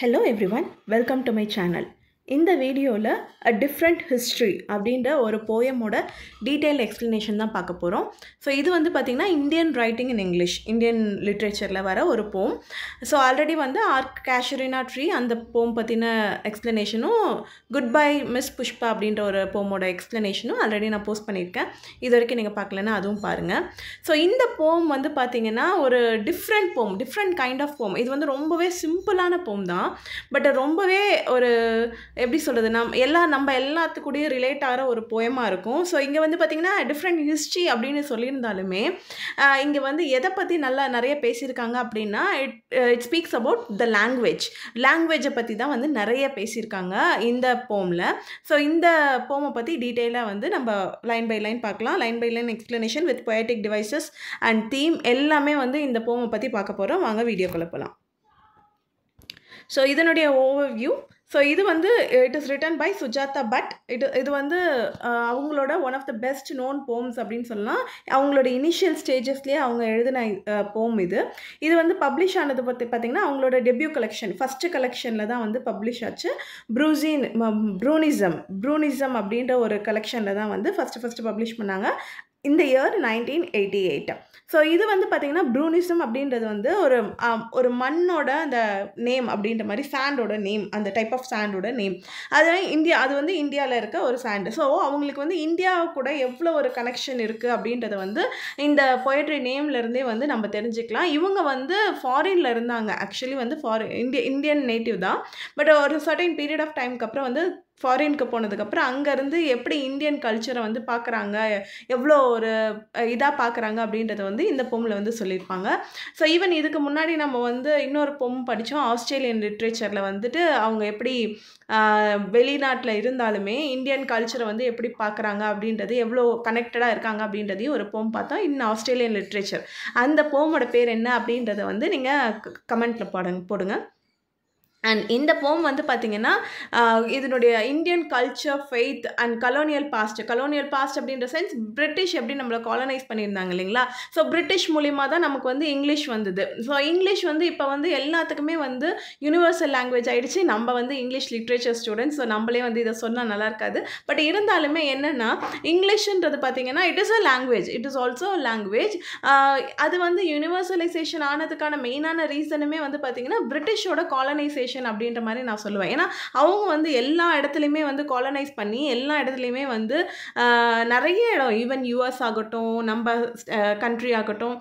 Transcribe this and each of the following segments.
Hello everyone, welcome to my channel. இந்த வீடியோவில் a different history அப்படின்ற ஒரு போயமோட டீட்டெயில் எக்ஸ்ப்ளனேஷன் தான் பார்க்க போகிறோம். ஸோ இது வந்து பார்த்திங்கன்னா Indian writing in English, Indian லிட்ரேச்சரில் வர ஒரு போம். ஸோ ஆல்ரெடி வந்து ஆர்க் கேஷரினா ட்ரீ அந்த போம் பற்றின எக்ஸ்ப்ளனேஷனும், குட் பை மிஸ் புஷ்பா அப்படின்ற ஒரு போமோட எக்ஸ்ப்ளனேஷனும் ஆல்ரெடி நான் போஸ்ட் பண்ணியிருக்கேன். இது வரைக்கும் நீங்கள் பார்க்கலன்னா அதுவும் பாருங்கள். ஸோ இந்த போம் வந்து பார்த்திங்கன்னா ஒரு டிஃப்ரெண்ட் போம், டிஃப்ரெண்ட் கைண்ட் ஆஃப் போம். இது வந்து ரொம்பவே சிம்பிளான போம் தான், பட் ரொம்பவே ஒரு எப்படி சொல்கிறது, நம்ம எல்லாத்துக்கூடயும் ரிலேட் ஆகிற ஒரு போயமாக இருக்கும். ஸோ இங்கே வந்து பார்த்திங்கன்னா டிஃப்ரெண்ட் ஹிஸ்ட்ரி அப்படின்னு சொல்லியிருந்தாலுமே இங்கே வந்து எதை பற்றி நிறைய பேசியிருக்காங்க அப்படின்னா இட் ஸ்பீக்ஸ் அபவுட் த லாங்குவேஜை பற்றி தான் வந்து நிறைய பேசியிருக்காங்க இந்த போமில். ஸோ இந்த போமை பற்றி டீட்டெயிலாக வந்து நம்ம லைன் பை லைன் பார்க்கலாம். Line by line explanation with poetic devices and theme எல்லாமே வந்து இந்த போமை பற்றி பார்க்க போகிறோம். வாங்க வீடியோக்குள்ள போகலாம். ஸோ இதனுடைய ஓவர்வியூ. ஸோ இது வந்து it is written by Sujata but. இது வந்து அவங்களோட one of the best known poems அப்படின்னு சொல்லலாம். அவங்களோட இனிஷியல் ஸ்டேஜஸ்லேயே அவங்க எழுதின போம் இது வந்து பப்ளிஷ் ஆனது பற்றி பார்த்திங்கன்னா அவங்களோட டெபியூ கலெக்ஷன், ஃபஸ்ட்டு கலெக்ஷனில் தான் வந்து பப்ளிஷ் ஆச்சு. ப்ரூனிசம் அப்படின்ற ஒரு கலெக்ஷனில் தான் வந்து ஃபஸ்ட்டு பப்ளிஷ் பண்ணாங்க இந்த இயர் 1988. ஸோ இது வந்து பார்த்திங்கன்னா ப்ரூனிசம் அப்படின்றது வந்து ஒரு மண்ணோட அந்த நேம் அப்படின்ற மாதிரி, சாண்டோட நேம், அந்த டைப் ஆஃப் சாண்டோட நேம். அது வந்து இந்தியாவில் இருக்க ஒரு சாண்டு. ஸோ அவங்களுக்கு வந்து இந்தியா கூட எவ்வளோ ஒரு கனெக்ஷன் இருக்குது அப்படின்றத வந்து இந்த பொயட்ரி நேம்லேருந்தே வந்து நம்ம தெரிஞ்சுக்கலாம். இவங்க வந்து ஃபாரினில் இருந்தாங்க. ஆக்சுவலி வந்து இந்தியன் நேட்டிவ் தான், பட் ஒரு சர்டைன் பீரியட் ஆஃப் டைமுக்கு அப்புறம் வந்து ஃபாரினுக்கு போனதுக்கப்புறம் அங்கேருந்து எப்படி இந்தியன் கல்ச்சரை வந்து பார்க்குறாங்க, எவ்வளோ ஒரு இதாக பார்க்குறாங்க அப்படின்றத வந்து இந்த போமில் வந்து சொல்லியிருப்பாங்க. ஸோ ஈவன் இதுக்கு முன்னாடி நம்ம வந்து இன்னொரு போம் படித்தோம், ஆஸ்திரேலியன் லிட்ரேச்சரில் வந்துட்டு அவங்க எப்படி வெளிநாட்டில் இருந்தாலுமே இந்தியன் கல்ச்சரை வந்து எப்படி பார்க்குறாங்க அப்படின்றது, எவ்வளோ கனெக்டடாக இருக்காங்க அப்படின்றதையும் ஒரு போம் பார்த்தோம் இன் ஆஸ்திரேலியன் லிட்ரேச்சர். அந்த போமோட பேர் என்ன அப்படின்றத வந்து நீங்கள் கமெண்ட்டில் போடுங்க. அண்ட் இந்த போம் வந்து பார்த்திங்கன்னா இதனுடைய Indian culture, faith and colonial past அப்படின்ற சென்ஸ் பிரிட்டிஷ் எப்படி நம்மளை காலனைஸ் பண்ணியிருந்தாங்க இல்லைங்களா. ஸோ பிரிட்டிஷ் மூலிமா தான் நமக்கு வந்து இங்கிலீஷ் வந்தது. ஸோ இங்கிலீஷ் வந்து இப்போ வந்து எல்லாத்துக்குமே வந்து யூனிவர்சல் லாங்குவேஜ் ஆகிடுச்சு. நம்ம வந்து இங்கிலீஷ் லிட்ரேச்சர் ஸ்டூடெண்ட்ஸ், ஸோ நம்மளே வந்து இதை சொன்னால் நல்லா இருக்காது. பட் இருந்தாலுமே என்னென்னா இங்கிலீஷுன்றது பார்த்திங்கன்னா இட் இஸ் ஆல்சோ லாங்குவேஜ். அது வந்து யூனிவர்சலைசேஷன் ஆனதுக்கான மெயினான ரீசனுமே வந்து பார்த்திங்கன்னா பிரிட்டிஷோட காலனைசேஷன் அப்படின்ற மாதிரி நான் சொல்லுவேன். ஏன்னா அவங்க வந்து எல்லா இடத்துலையுமே வந்து காலனைஸ் பண்ணி எல்லா இடத்துலையுமே வந்து நிறைய இடம், ஈவன் யூஎஸ் ஆகட்டும், நம்ம கண்ட்ரி ஆகட்டும்,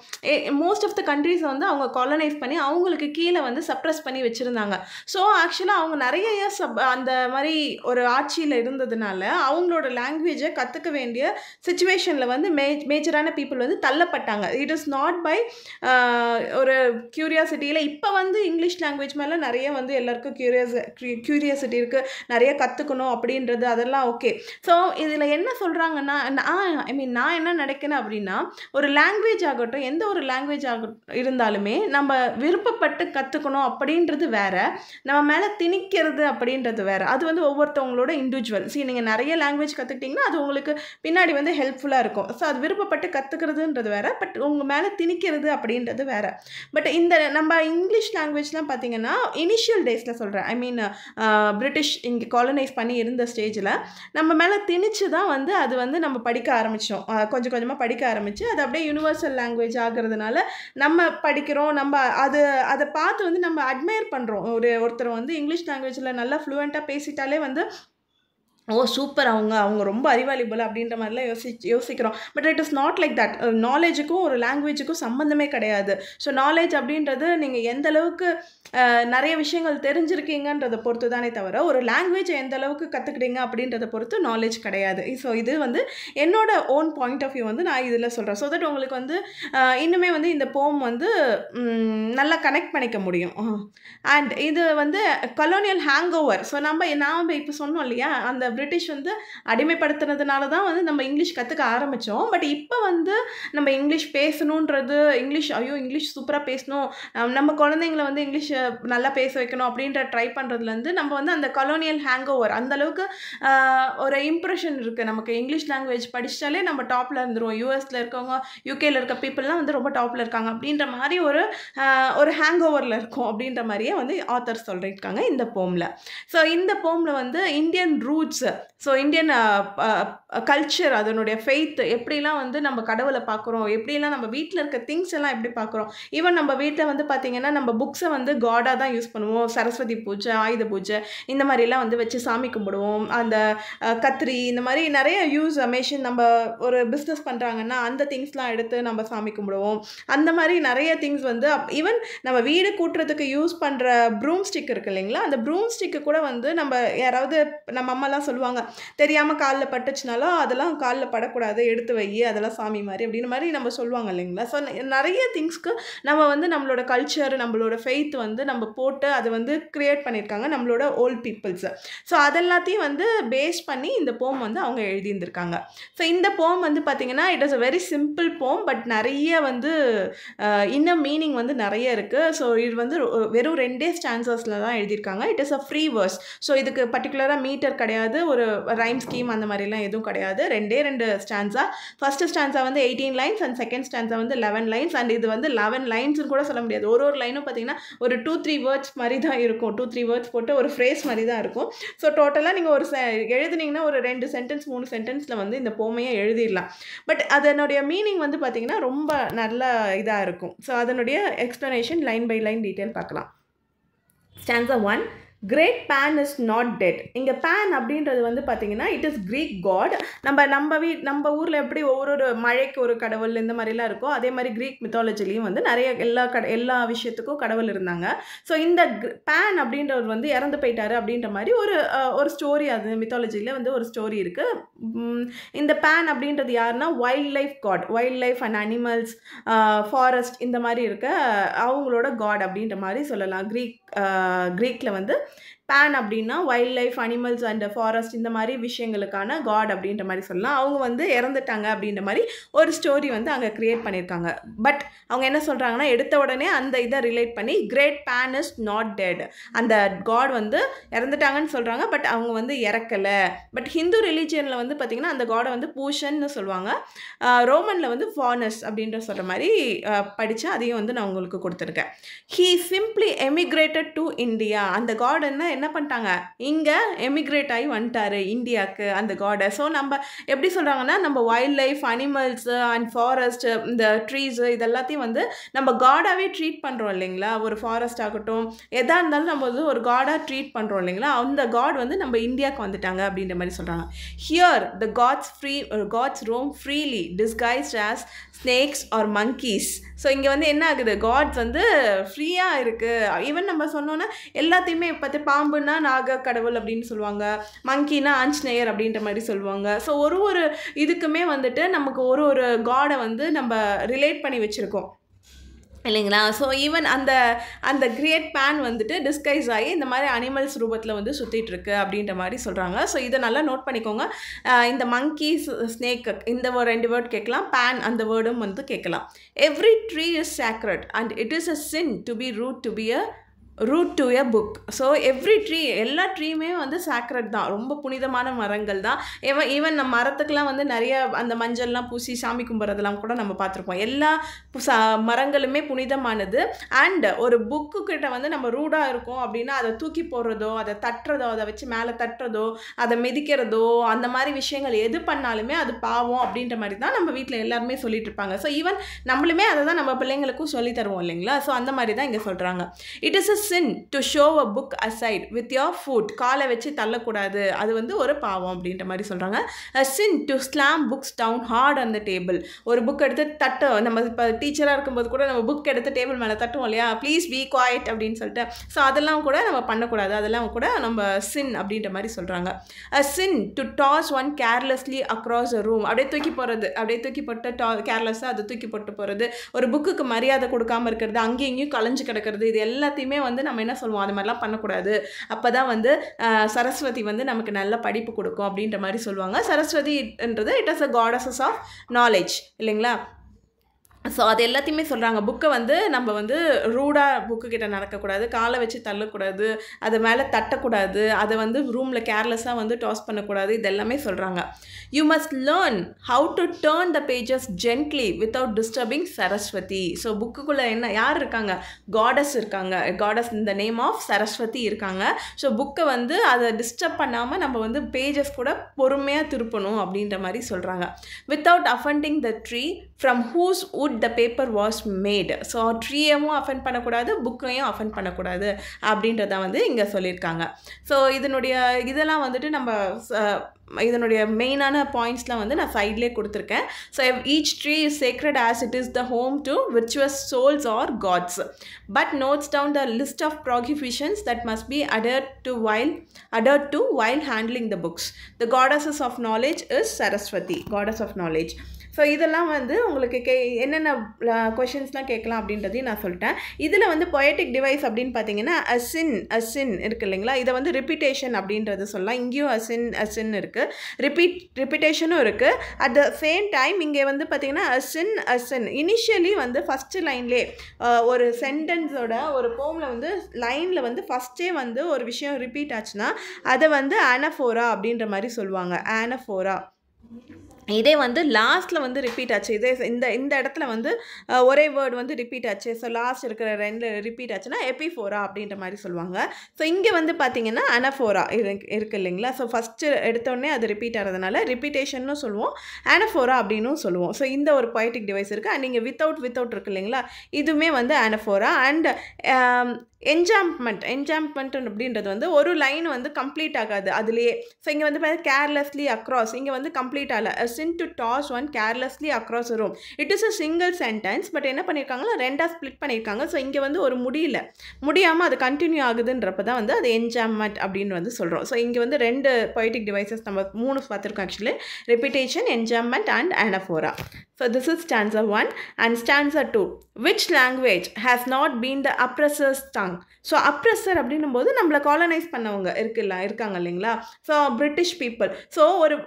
மோஸ்ட் ஆஃப் த கண்ட்ரிஸ் வந்து அவங்க காலனைஸ் பண்ணி அவங்களுக்கு கீழே வந்து சப்ரஸ் பண்ணி வச்சுருந்தாங்க. ஸோ ஆக்சுவலாக அவங்க நிறைய இயர்ஸ் அந்த மாதிரி ஒரு ஆட்சியில் இருந்ததுனால அவங்களோட லாங்குவேஜை கற்றுக்க வேண்டிய சுச்சுவேஷனில் வந்து மேஜரான பீப்புள் வந்து தள்ளப்பட்டாங்க. இட் இஸ் நாட் பை ஒரு க்யூரியாசிட்டியில். இப்போ வந்து இங்கிலீஷ் லாங்குவேஜ் மேலே நிறைய வந்து எல்லாருக்கும் க்யூரியாசிட்டி இருக்குது, நிறைய கற்றுக்கணும் அப்படின்றது, அதெல்லாம் ஓகே. ஸோ இதில் என்ன சொல்கிறாங்கன்னா, நான் என்ன நினைக்கிறேன் அப்படின்னா, ஒரு லாங்குவேஜ் ஆகட்டும், எந்த ஒரு லாங்குவேஜ் இருந்தாலுமே நம்ம விருப்பப்பட்டு கற்றுக்கணும் அப்படின்றது வேறு, நம்ம மேலே திணிக்கிறது அப்படின்றது வேறு. அது வந்து ஒவ்வொருத்தவங்களோட இண்டிவிஜுவல். நீங்கள் நிறைய லாங்குவேஜ் கற்றுக்கிட்டிங்கன்னா அது உங்களுக்கு பின்னாடி வந்து ஹெல்ப்ஃபுல்லாக இருக்கும். ஸோ அது விருப்பப்பட்டு கற்றுக்கிறதுன்றது வேறு, பட் உங்கள் மேலே திணிக்கிறது அப்படின்றது வேறு. பட் இந்த நம்ம இங்கிலீஷ் லாங்குவேஜ்லாம் பார்த்திங்கன்னா இனிஷியல் டேஸில் சொல்கிறேன், பிரிட்டிஷ் இங்கே காலனைஸ் பண்ணி இருந்த ஸ்டேஜில் நம்ம மேலே திணிச்சு தான் வந்து அது வந்து நம்ம படிக்க ஆரம்பித்தோம். கொஞ்சம் கொஞ்சமாக படிக்க ஆரம்பித்து அது அப்படியே யூனிவர்சல் லாங்குவேஜ் ஆகிறதுனால நம்ம படிக்கிறோம். நம்ம அதை பார்த்து வந்து நம்ம அட்மையர் பண்ணுறோம். ஒருத்தர் வந்து இங்கிலீஷ் லாங்குவேஜில் நல்லா ஃப்ளூவெண்ட்டாக பேசிட்டாலே வந்து ஓ சூப்பர், அவங்க ரொம்ப அறிவாளி போல் அப்படின்ற மாதிரிலாம் யோசிக்கிறோம். But it is not like that. நாலேஜுக்கும் ஒரு லாங்குவேஜுக்கும் சம்மந்தமே கிடையாது. ஸோ நாலேஜ் அப்படின்றது நீங்கள் எந்த அளவுக்கு நிறைய விஷயங்கள் தெரிஞ்சிருக்கீங்கன்றதை பொறுத்து தானே தவிர ஒரு லாங்குவேஜை எந்த அளவுக்கு கற்றுக்கிட்டீங்க அப்படின்றத பொறுத்து நாலேஜ் கிடையாது. ஸோ இது வந்து என்னோட ஓன் பாயிண்ட் ஆஃப் வியூ வந்து நான் இதில் சொல்கிறேன். ஸோ தட் உங்களுக்கு வந்து இன்னுமே வந்து இந்த போம் வந்து நல்லா கனெக்ட் பண்ணிக்க முடியும். அண்ட் இது வந்து கலோனியல் ஹேங் ஓவர். ஸோ நாம் இப்போ சொன்னோம் இல்லையா, அந்த பிரிட்டிஷ் வந்து அடிமைப்படுத்துனதுனால தான் வந்து நம்ம இங்கிலீஷ் கற்றுக்க ஆரம்பித்தோம். பட் இப்போ வந்து நம்ம இங்கிலீஷ் பேசணுன்றது, இங்கிலீஷ் சூப்பராக பேசணும், நம்ம குழந்தைங்கள வந்து இங்கிலீஷ் நல்லா பேச வைக்கணும் அப்படின்ற ட்ரை பண்ணுறதுலேருந்து நம்ம வந்து அந்த கொலோனியல் ஹேங் ஓவர் அந்தளவுக்கு ஒரு இம்ப்ரெஷன் இருக்குது. நமக்கு இங்கிலீஷ் லாங்குவேஜ் படித்தாலே நம்ம டாப்பில் இருந்துருவோம். யூஎஸில் இருக்கவங்க, யூகேயில் இருக்க பீப்புளெலாம் வந்து ரொம்ப டாப்பில் இருக்காங்க அப்படின்ற மாதிரி ஒரு ஹேங் ஓவரில் இருக்கும் அப்படின்ற மாதிரியே வந்து ஆத்தர் சொல்லியிருக்காங்க இந்த போமில். ஸோ இந்த போமில் வந்து Indian roots, so Indian culture, அதனுடைய ஃபெய்த், எப்படிலாம் வந்து நம்ம கடவுளை பார்க்குறோம், எப்படிலாம் நம்ம வீட்டில் இருக்க திங்ஸ் எல்லாம் எப்படி பார்க்குறோம். ஈவன் நம்ம வீட்டில் வந்து பார்த்திங்கன்னா நம்ம புக்ஸை வந்து காடாக தான் யூஸ் பண்ணுவோம். சரஸ்வதி பூஜை, ஆயுத பூஜை இந்த மாதிரிலாம் வந்து வச்சு சாமி கும்பிடுவோம். அந்த கத்திரி இந்த மாதிரி நிறைய மெஷின், நம்ம ஒரு பிஸ்னஸ் பண்ணுறாங்கன்னா அந்த திங்ஸ்லாம் எடுத்து நம்ம சாமி கும்பிடுவோம். அந்த மாதிரி நிறைய திங்ஸ் வந்து ஈவன் நம்ம வீடு கூட்டுறதுக்கு யூஸ் பண்ணுற ப்ரூம் ஸ்டிக் இருக்குது இல்லைங்களா, அந்த ப்ரூம் ஸ்டிக்கு கூட வந்து நம்ம யாராவது நம்ம அம்மாலாம் சொல்லுவாங்க, தெரியாமல் காலில் பட்டுச்சுனாலும் அதெல்லாம் காலில் படக்கூடாது, எடுத்து வை, அதெல்லாம் சாமி மாதிரி அப்படின்னு மாதிரி நம்ம சொல்லுவாங்க இல்லைங்களா. ஸோ நிறைய திங்ஸ்க்கு நம்ம வந்து நம்மளோட கல்ச்சர், நம்மளோட ஃபெய்த் வந்து நம்ம போட்டு அதை வந்து க்ரியேட் பண்ணியிருக்காங்க நம்மளோட ஓல்ட் பீப்புள்ஸ். ஸோ அதெல்லாத்தையும் வந்து பேஸ் பண்ணி இந்த போம் வந்து அவங்க எழுதியிருந்திருக்காங்க. ஸோ இந்த போம் வந்து பார்த்திங்கன்னா it is a very simple போம், பட் நிறைய வந்து இன்னும் மீனிங் வந்து நிறைய இருக்குது. ஸோ இது வந்து வெறும் 2 ஸ்டான்சஸில் தான் எழுதியிருக்காங்க. It is a free verse. So இதுக்கு பர்டிகுலராக மீட்டர் கிடையாது, ஒரு ரைம் ஸ்கீம் அந்த மாதிரிலாம் எதுவும் கிடையாது. 2 ஸ்டான்ஸா. ஃபர்ஸ்ட் ஸ்டான்ஸா வந்து 18 லைன்ஸ் அண்ட் செகண்ட் ஸ்டான்ஸா வந்து 11 லைன்ஸ். அண்ட் இது வந்து 11 லைன்ஸ்னு கூட சொல்ல முடியாது. ஒரு லைனும் பார்த்தீங்கன்னா ஒரு 2-3 வேர்ட்ஸ் மாதிரி தான் இருக்கும். 2-3 வேர்ட்ஸ் போட்டு ஒரு ஃப்ரேஸ் மாதிரி தான் இருக்கும். ஸோ டோட்டலாக நீங்கள் எழுதுனீங்கன்னா ஒரு 2 சென்டென்ஸ் 3 சென்டென்ஸில் வந்து இந்த போமையை எழுதிடலாம். பட் அதனுடைய மீனிங் வந்து பார்த்திங்கன்னா ரொம்ப நல்ல இதாக இருக்கும். ஸோ அதனுடைய explanation line by line detail பார்க்கலாம். Stanza 1, great pan is not dead. இங்கே பேன் அப்படின்றது வந்து பார்த்திங்கன்னா இட் இஸ் க்ரீக் காட். நம்ம ஊரில் எப்படி ஒவ்வொரு மழைக்கு ஒரு கடவுள் இந்த மாதிரிலாம் இருக்கோ, அதே மாதிரி க்ரீக் மித்தாலஜிலையும் வந்து நிறைய எல்லா விஷயத்துக்கும் கடவுள் இருந்தாங்க. ஸோ இந்த பேன் அப்படின்றவர் வந்து இறந்து போயிட்டாரு அப்படின்ற மாதிரி ஒரு ஸ்டோரி, அது மித்தாலஜியில் வந்து ஒரு ஸ்டோரி இருக்குது. இந்த பேன் அப்படின்றது யாருன்னா wildlife god, wildlife and animals, forest இந்த மாதிரி இருக்க அவங்களோட காட் அப்படின்ற மாதிரி சொல்லலாம். க்ரீக்கில் வந்து பேன் அப்படின்னா wild life, animals and forest இந்த மாதிரி விஷயங்களுக்கான காட் அப்படின்ற மாதிரி சொல்லலாம். அவங்க வந்து இறந்துட்டாங்க அப்படின்ற மாதிரி ஒரு ஸ்டோரி வந்து அங்கே க்ரியேட் பண்ணியிருக்காங்க. பட் அவங்க என்ன சொல்கிறாங்கன்னா, எடுத்த உடனே அந்த இதை ரிலேட் பண்ணி great pan is not dead, அந்த காட் வந்து இறந்துட்டாங்கன்னு சொல்கிறாங்க. பட் அவங்க வந்து இறக்கலை. பட் ஹிந்து ரிலீஜியனில் வந்து பார்த்திங்கன்னா அந்த காடை வந்து பூஷன்னு சொல்லுவாங்க. ரோமனில் வந்து ஃபானஸ் அப்படின்ற சொல்கிற மாதிரி படித்தா அதையும் வந்து நான் உங்களுக்கு கொடுத்துருக்கேன். He simply emigrated to India. அந்த காட் என்ன பண்ணிட்டாங்க, இங்கே எமிக்ரேட் ஆகி வந்துட்டாரு இந்தியாவுக்கு அந்த காடை. ஸோ நம்ம எப்படி சொல்கிறாங்கன்னா, நம்ம wild life, animals and forest, இந்த ட்ரீஸு இதெல்லாத்தையும் வந்து நம்ம காடாகவே ட்ரீட் பண்ணுறோம் இல்லைங்களா. ஒரு ஃபாரஸ்ட் ஆகட்டும், எதாக இருந்தாலும் நம்ம வந்து ஒரு காடாக ட்ரீட் பண்ணுறோம் இல்லைங்களா. அந்த காட் வந்து நம்ம இந்தியாவுக்கு வந்துட்டாங்க அப்படின்ற மாதிரி சொல்கிறாங்க. Here the gods roam freely disguised as snakes or monkeys. So இங்கே வந்து என்ன ஆகுது, காட்ஸ் வந்து ஃப்ரீயாக இருக்குது. ஈவன் நம்ம சொன்னோன்னா எல்லாத்தையுமே பார்த்து பாம்புன்னா நாக கடவுள் அப்படின்னு சொல்லுவாங்க, மங்கினா ஆஞ்சநேயர் அப்படின்ற மாதிரி சொல்லுவாங்க. ஸோ ஒரு இதுக்குமே வந்துட்டு நமக்கு ஒரு காடை வந்து நம்ம ரிலேட் பண்ணி வச்சுருக்கோம் இல்லைங்களா. ஸோ ஈவன் அந்த கிரேட் பேன் வந்துட்டு டிஸ்கைஸ் ஆகி இந்த மாதிரி அனிமல்ஸ் ரூபத்தில் வந்து சுற்றிட்டு இருக்கு அப்படின்ற மாதிரி சொல்கிறாங்க. ஸோ இதை நல்லா நோட் பண்ணிக்கோங்க. இந்த மங்கி, ஸ்னேக் இந்த 2 வேர்ட் கேட்கலாம், பேன் அந்த வேர்டும் வந்து கேட்கலாம். Every tree is sacred and it is a sin to be rude to a book. So every tree, எல்லா ட்ரீயுமே வந்து சேக்ரட் தான், ரொம்ப புனிதமான மரங்கள் தான். ஈவன் நம்ம மரத்துக்கெலாம் வந்து நிறைய அந்த மஞ்சள்லாம் பூசி சாமி கும்பிட்றதெல்லாம் கூட நம்ம பார்த்துருப்போம். எல்லா மரங்களுமே புனிதமானது. அண்ட் ஒரு புக்கு கிட்ட வந்து நம்ம ரூடாக இருக்கும் அப்படின்னா அதை தூக்கி போடுறதோ, அதை தட்டுறதோ, அதை வச்சு மேலே தட்டுறதோ, அதை மிதிக்கிறதோ, அந்த மாதிரி விஷயங்கள் எது பண்ணாலுமே அது பாவம் அப்படின்ற மாதிரி தான் நம்ம வீட்டில் எல்லாருமே சொல்லிட்டு இருப்பாங்க. ஸோ ஈவன் நம்மளுமே அதை தான் நம்ம பிள்ளைங்களுக்கும் சொல்லி தருவோம் இல்லைங்களா. ஸோ அந்த மாதிரி தான் இங்கே சொல்கிறாங்க. It is a sin to show a book aside with your foot. காலை வச்சு தள்ளக்கூடாது, அது வந்து ஒரு பாவம் அப்படின்ற மாதிரி சொல்கிறாங்க. a sin to slam books down hard on the table. ஒரு புக் எடுத்து நம்ம இப்போ டீச்சராக இருக்கும்போது கூட நம்ம புக் எடுத்து டேபிள் மேலே தட்டுவோம் இல்லையா, ப்ளீஸ் பி குவாய்ட் அப்படின்னு சொல்லிட்டு. ஸோ அதெல்லாம் கூட நம்ம பண்ணக்கூடாது, அதெல்லாம் கூட நம்ம sin அப்படின்ற மாதிரி சொல்கிறாங்க. a sin to toss one carelessly across a room. அப்படியே தூக்கி போட்டு கேர்லெஸ்ஸாக அதை தூக்கி போட்டு போகிறது, ஒரு புக்குக்கு மரியாதை கொடுக்காமல் இருக்கிறது, அங்கேயும் இங்கேயும் கலைஞ்சு கிடக்கிறது, இது எல்லாத்தையுமே வந்து வந்து நம்ம என்ன சொல்லுவோம், அது மாதிரிலாம் பண்ணக்கூடாது, அப்போ தான் வந்து சரஸ்வதி வந்து நமக்கு நல்ல படிப்பு கொடுக்கும் அப்படின்ற மாதிரி சொல்லுவாங்க. சரஸ்வதின்றது it is a goddess of knowledge இல்லைங்களா. ஸோ அது எல்லாத்தையுமே சொல்கிறாங்க. புக்கை வந்து நம்ம வந்து ரூடாக புக்குக்கிட்ட நடக்கக்கூடாது, காலை வச்சு தள்ளக்கூடாது, அது மேலே தட்டக்கூடாது, அதை வந்து ரூமில் கேர்லெஸ்ஸாக வந்து டாஸ் பண்ணக்கூடாது, இது எல்லாமே சொல்கிறாங்க. You must learn how to turn the pages gently without disturbing Saraswati. So புக்குக்குள்ளே என்ன யார் இருக்காங்க, காடஸ் இருக்காங்க, காடஸ் இந்த நேம் ஆஃப் சரஸ்வதி இருக்காங்க. ஸோ புக்கை வந்து அதை டிஸ்டர்ப் பண்ணாமல் நம்ம வந்து பேஜஸ் கூட பொறுமையாக திருப்பணும் அப்படின்ற மாதிரி சொல்கிறாங்க. Without offending the tree from whose wood the paper was made. So ட்ரீயவும் அஃபெண்ட் பண்ணக்கூடாது, புக்கையும் அஃபெண்ட் பண்ணக்கூடாது அப்படின்றத வந்து இங்கே சொல்லியிருக்காங்க. ஸோ இதெல்லாம் வந்துட்டு நம்ம இதனுடைய மெயினான பாயிண்ட்ஸ்லாம் வந்து நான் சைட்லேயே கொடுத்துருக்கேன். So each tree is sacred as it is the home to virtuous souls or gods, but notes down the list of prohibitions that must be adhered to while handling the books. The goddesses of knowledge is Saraswati, goddess of knowledge. So இதெல்லாம் வந்து உங்களுக்கு என்னென்ன கொஷின்ஸ்லாம் கேட்கலாம் அப்படின்றதையும் நான் சொல்லிட்டேன். இதில் வந்து பொயட்டிக் டிவைஸ் அப்படின்னு பார்த்தீங்கன்னா அசின் இருக்குது இல்லைங்களா, இதை வந்து ரிப்பீட்டேஷன் அப்படின்றது சொல்லலாம். இங்கேயும் அசின் இருக்குது, ரிப்பீட்டேஷனும் இருக்குது. அட் த சேம் டைம் இங்கே வந்து பார்த்தீங்கன்னா அசின் இனிஷியலி வந்து ஃபஸ்ட்டு லைன்லேயே ஒரு சென்டென்ஸோட ஒரு போமில் வந்து லைனில் வந்து ஃபஸ்ட்டே வந்து ஒரு விஷயம் ரிப்பீட் ஆச்சுன்னா அதை வந்து ஆனஃபோரா அப்படின்ற மாதிரி சொல்லுவாங்க. ஆனஃபோரா. இதே வந்து லாஸ்ட்டில் வந்து ரிப்பீட் ஆச்சு, இதே இந்த இடத்துல வந்து ஒரே வேர்டு வந்து ரிப்பீட் ஆச்சு, ஸோ லாஸ்ட் இருக்கிற ரெண்டு ரிப்பீட் ஆச்சுன்னா எபிஃபோரா அப்படின்ற மாதிரி சொல்லுவாங்க. ஸோ இங்கே வந்து பார்த்தீங்கன்னா அனஃபோரா இருக்குது இல்லைங்களா. ஸோ ஃபஸ்ட்டு எடுத்தோடனே அது ரிப்பீட் ஆகிறதுனால ரிப்பீட்டேஷன்னு சொல்லுவோம், அனஃபோரா அப்படின்னும் சொல்லுவோம். ஸோ இந்த ஒரு பொயட்டிக் டிவைஸ் இருக்குது. அண்ட் நீங்கள் வித்தவுட் இருக்குது இல்லைங்களா, இதுவுமே வந்து அனஃபோரா. அண்ட் என்ஜாம்ப்மெண்ட் அப்படின்றது வந்து ஒரு லைன் வந்து கம்ப்ளீட் ஆகாது அதுலேயே. ஸோ இங்கே வந்து பார்த்தா கேர்லெஸ்லி அக்ராஸ், இங்கே வந்து கம்ப்ளீட் ஆகலை. Sin to toss one carelessly across room, it is a single sentence, but என்ன பண்ணியிருக்காங்களா ரெண்டாக ஸ்ப்ளிட் பண்ணியிருக்காங்க. ஸோ இங்கே வந்து ஒரு முடியாமல் அது கண்டினியூ ஆகுதுன்றப்ப தான் வந்து அது என்ஜாம்மெண்ட் அப்படின்னு வந்து சொல்கிறோம். ஸோ இங்கே வந்து ரெண்டு பொயட்டிக் டிவைசஸ் நம்ம 3 பார்த்துருக்கோம் actually, repetition, enjambment and anaphora. So this is stanza 1 and stanza 2. Which language has not been the oppressor's tongue? So oppressor அப்படின்னும் போது நம்மளை காலனைஸ் பண்ணவங்க இருக்காங்க இல்லைங்களா. So British people. ஸோ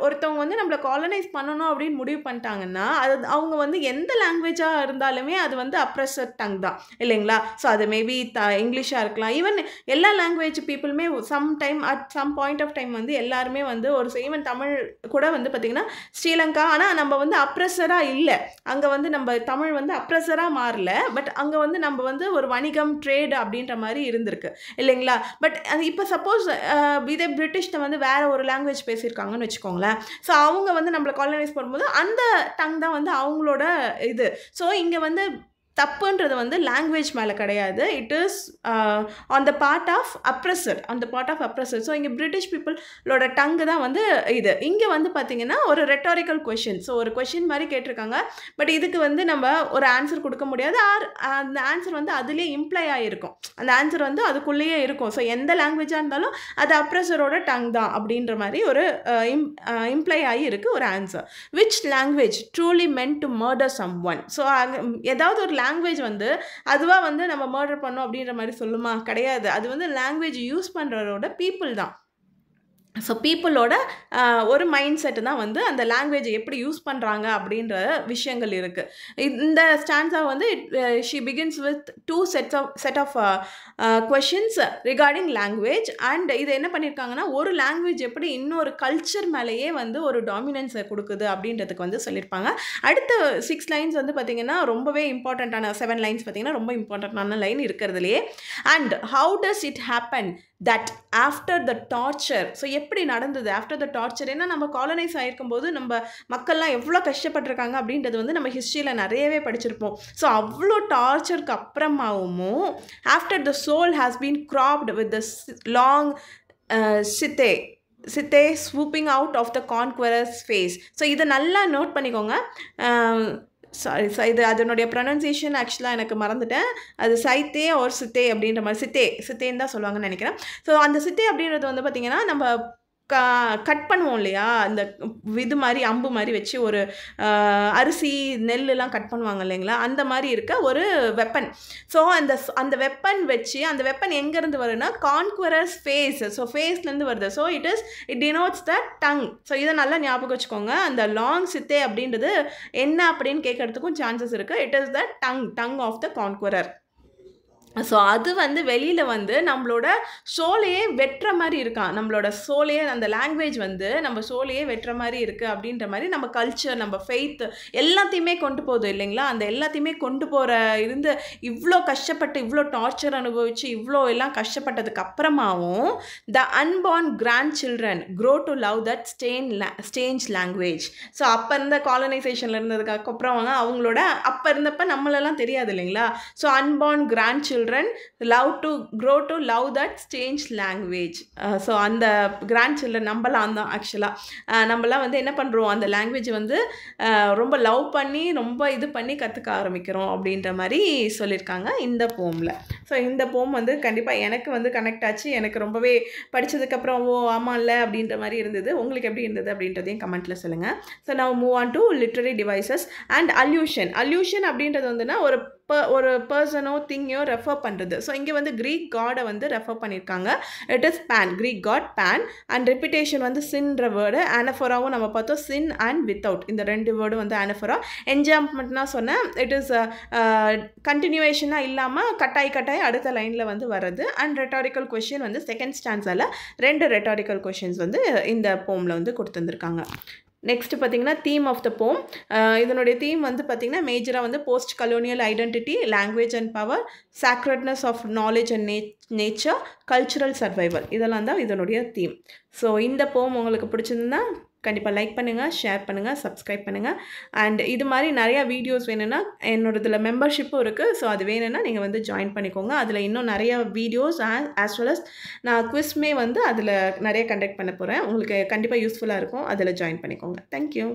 ஒருத்தவங்க வந்து நம்மளை காலனைஸ் பண்ணணும் அப்படின்னு முடிவு பண்ணிட்டாங்கன்னா அது அவங்க வந்து எந்த லாங்குவேஜாக இருந்தாலுமே அது வந்து அப்ரெஸர் டங் தான் இல்லைங்களா. ஸோ அது மேபி இங்கிலீஷாக இருக்கலாம், ஈவன் எல்லா லாங்குவேஜ் பீப்புளுமே சம் பாயிண்ட் ஆஃப் டைம் வந்து எல்லாருமே வந்து ஈவன் தமிழ் கூட வந்து பார்த்திங்கன்னா ஸ்ரீலங்கா, ஆனால் நம்ம வந்து அப்ரெஸராக இல்லை, அங்கே வந்து நம்ம தமிழ் வந்து அப்ரெஸராக மாறல, பட் அங்கே வந்து நம்ம வந்து ஒரு வணிகம் ட்ரேடு அப்படின்ற மாதிரி இருந்திருக்கு இல்லைங்களா. பட் இப்போ சப்போஸ் இதே பிரிட்டிஷ்ட வந்து வேற ஒரு லாங்குவேஜ் பேசியிருக்காங்கன்னு வச்சுக்கோங்களேன். ஸோ அவங்க வந்து நம்மளை காலனைஸ் பண்ணும்போது அந்த டங் தான் வந்து அவங்களோட இது. ஸோ இங்கே வந்து தப்புன்றது வந்து லாங்குவேஜ் மேலே கிடையாது, it is on the part of oppressor. So இங்கே பிரிட்டிஷ் பீப்புளோட டங்கு தான் வந்து இது. இங்கே வந்து பார்த்திங்கன்னா ஒரு ரெட்டாரிக்கல் கொஷின், ஸோ ஒரு கொஷின் மாதிரி கேட்டிருக்காங்க, பட் இதுக்கு வந்து நம்ம ஒரு ஆன்சர் கொடுக்க முடியாது, அந்த ஆன்சர் வந்து அதுலேயே இம்ப்ளை ஆகிருக்கும், அந்த ஆன்சர் வந்து அதுக்குள்ளேயே இருக்கும். ஸோ எந்த லாங்குவேஜாக இருந்தாலும் அது அப்ரெஸரோட டங் தான் அப்படின்ற மாதிரி ஒரு இம்ப்ளை ஆகி இருக்குது ஒரு answer. Which language truly meant to murder someone? So ஏதாவது ஒரு லாங்குவேஜ் வந்து அதுவாக வந்து நம்ம மர்டர் பண்ணோம் அப்படின்ற மாதிரி சொல்லுமா? கிடையாது. அது வந்து லாங்குவேஜ் யூஸ் பண்ணுறவரோட பீப்புள் தான். ஸோ பீப்புளோட ஒரு மைண்ட் செட்டு தான் வந்து அந்த லாங்குவேஜை எப்படி யூஸ் பண்ணுறாங்க அப்படின்ற விஷயங்கள் இருக்குது. இந்த ஸ்டான்ஸா வந்து she begins with 2 set of questions regarding language. And இது என்ன பண்ணியிருக்காங்கன்னா ஒரு லாங்குவேஜ் எப்படி இன்னொரு கல்ச்சர் மேலேயே வந்து ஒரு டாமினன்ஸை கொடுக்குது அப்படின்றதுக்கு வந்து சொல்லியிருப்பாங்க. அடுத்த 6 லைன்ஸ் வந்து பார்த்திங்கன்னா ரொம்பவே இம்பார்ட்டண்ட்டான 7 லைன்ஸ் பார்த்திங்கன்னா ரொம்ப இம்பார்ட்டண்ட்டான லைன் இருக்கிறதுலையே. And how does it happen that after the torture? So எப்படி நடந்தது ஆஃப்டர் த டார்ச்சர்? ஏன்னா நம்ம காலனைஸ் ஆகிருக்கும் போது நம்ம மக்கள்லாம் எவ்வளோ கஷ்டப்பட்டிருக்காங்க அப்படின்றது வந்து நம்ம ஹிஸ்ட்ரியில் நிறையவே படிச்சிருப்போம். ஸோ அவ்வளோ டார்ச்சருக்கு அப்புறமாவும் after the soul has been cropped with the long scythe swooping out of the conqueror's face. So இதை நல்லா நோட் பண்ணிக்கோங்க. சாரி இது அதனுடைய ப்ரொனன்சியேஷன் ஆக்சுவலாக எனக்கு மறந்துட்டேன், அது சைத்தே ஒரு சித்தே அப்படின்ற மாதிரி சித்தேன்னு தான் சொல்லுவாங்கன்னு நினைக்கிறேன். ஸோ அந்த சித்தே அப்படின்றது வந்து பார்த்திங்கன்னா நம்ம கட் பண்ணுவோம் இல்லையா? அந்த இது மாரி அம்பு மாரி வச்சு ஒரு அரிசி, நெல்லுலாம் கட் பண்ணுவாங்க இல்லைங்களா? அந்த மாரி இருக்க ஒரு வெப்பன். ஸோ அந்த வெப்பன் வச்சு அந்த வெப்பன் எங்கேருந்து வருதுன்னா, கான்குவரர்ஸ் ஃபேஸ். ஸோ ஃபேஸ்லேருந்து வருது. So it denotes the tongue. So இத நல்லா ஞாபகம் வச்சுக்கோங்க. அந்த லாங் சித்தே அப்படின்றது என்ன அப்படின்னு கேட்கறதுக்கும் சான்சஸ் இருக்கு. It is the tongue of the conqueror. So அது வந்து வெளியில வந்து நம்மளோட சோலையே வெட்டுற மாரி இருக்காம். நம்மளோட சோலையே அந்த லாங்குவேஜ் வந்து நம்ம சோலையே வெட்டுற மாரி இருக்கு அப்படின்ற மாரி நம்ம கல்ச்சர், நம்ம ஃபெய்த் எல்லாத்தையுமே கொண்டு போகுது இல்லைங்களா? அந்த எல்லாத்தையுமே கொண்டு போற இருந்து இவ்ளோ கஷ்டப்பட்டு, இவ்ளோ டார்ச்சர் அனுபவிச்சு, இவ்ளோ எல்லாம் கஷ்டப்பட்டதுக்கு அப்புறமாவும் the unborn grandchildren grow to love that strange language. So அப்ப இருந்த காலனைசேஷன்ல இருந்ததுக்கு அப்புறம் அவங்களோட அப்ப இருந்தப்ப நம்மளெல்லாம் தெரியாது இல்லைங்களா? So unborn grandchildren grow to love that strange language. So அந்த கிராண்ட் சில்ட்ரன் நம்மலாம் தான் ஆக்சுவலாக நம்மலாம் வந்து என்ன பண்ணுறோம், அந்த லாங்குவேஜ் வந்து ரொம்ப லவ் பண்ணி ரொம்ப இது பண்ணி கற்றுக்க ஆரம்பிக்கிறோம் அப்படின்ற மாதிரி சொல்லியிருக்காங்க இந்த போமில். ஸோ இந்த போம் வந்து கண்டிப்பாக எனக்கு வந்து கனெக்ட் ஆச்சு. எனக்கு ரொம்பவே படித்ததுக்கப்புறம் ஓ ஆமாம் இல்லை அப்படின்ற மாதிரி இருந்தது. உங்களுக்கு எப்படி இருந்தது அப்படின்றதையும் கமெண்ட்டில் சொல்லுங்கள். ஸோ நான் move on to literary devices and illusion அப்படின்றது வந்துன்னா ஒரு பர்சனோ திங்கையோ ரெஃபர் பண்ணுறது. ஸோ இங்கே வந்து க்ரீக் காடை வந்து ரெஃபர் பண்ணியிருக்காங்க. It is Pan, Greek god Pan. And repetition வந்து சின்ற வேர்டு. ஆனஃபோராவும் நம்ம பார்த்தோம், சின் அண்ட் வித்தவுட். இந்த 2 வேர்டு வந்து ஆனஃபோரா. என்ஜாம்மெண்ட்னா சொன்னேன், இட் இஸ் கண்டினியூவேஷனாக இல்லாமல் கட்டாய் அடுத்த லைனில் வந்து வர்றது. அண்ட் ரெட்டாரிக்கல் கொஷின் வந்து செகண்ட் ஸ்டான்ஸால் 2 ரெட்டாரிக்கல் கொஷின்ஸ் வந்து இந்த போமில் வந்து கொடுத்துருந்துருக்காங்க. நெக்ஸ்ட்டு பார்த்தீங்கன்னா தீம் ஆஃப் த போம். இதனுடைய தீம் வந்து பார்த்திங்கன்னா மேஜராக வந்து post colonial identity, language and power, sacredness of knowledge and nature, cultural survival, இதெல்லாம் தான் இதனுடைய தீம். ஸோ இந்த போம் உங்களுக்கு பிடிச்சிருந்தா கண்டிப்பாக லைக் பண்ணுங்கள், ஷேர் பண்ணுங்கள், சப்ஸ்கிரைப் பண்ணுங்கள். அண்ட் இது மாதிரி நிறையா வீடியோஸ் வேணும்னா என்னோட இதில் மெம்பர்ஷிப்பும் இருக்குது. ஸோ அது வேணும்னா நீங்கள் வந்து ஜாயின் பண்ணிக்கோங்க. அதில் இன்னும் நிறையா வீடியோஸ் ஆஸ் வெல் அஸ் நான் குவிஸ்மே வந்து அதில் நிறைய கண்டக்ட் பண்ண போகிறேன். உங்களுக்கு கண்டிப்பாக யூஸ்ஃபுல்லாக இருக்கும். அதில் ஜாயின் பண்ணிக்கோங்க. தேங்க்யூ.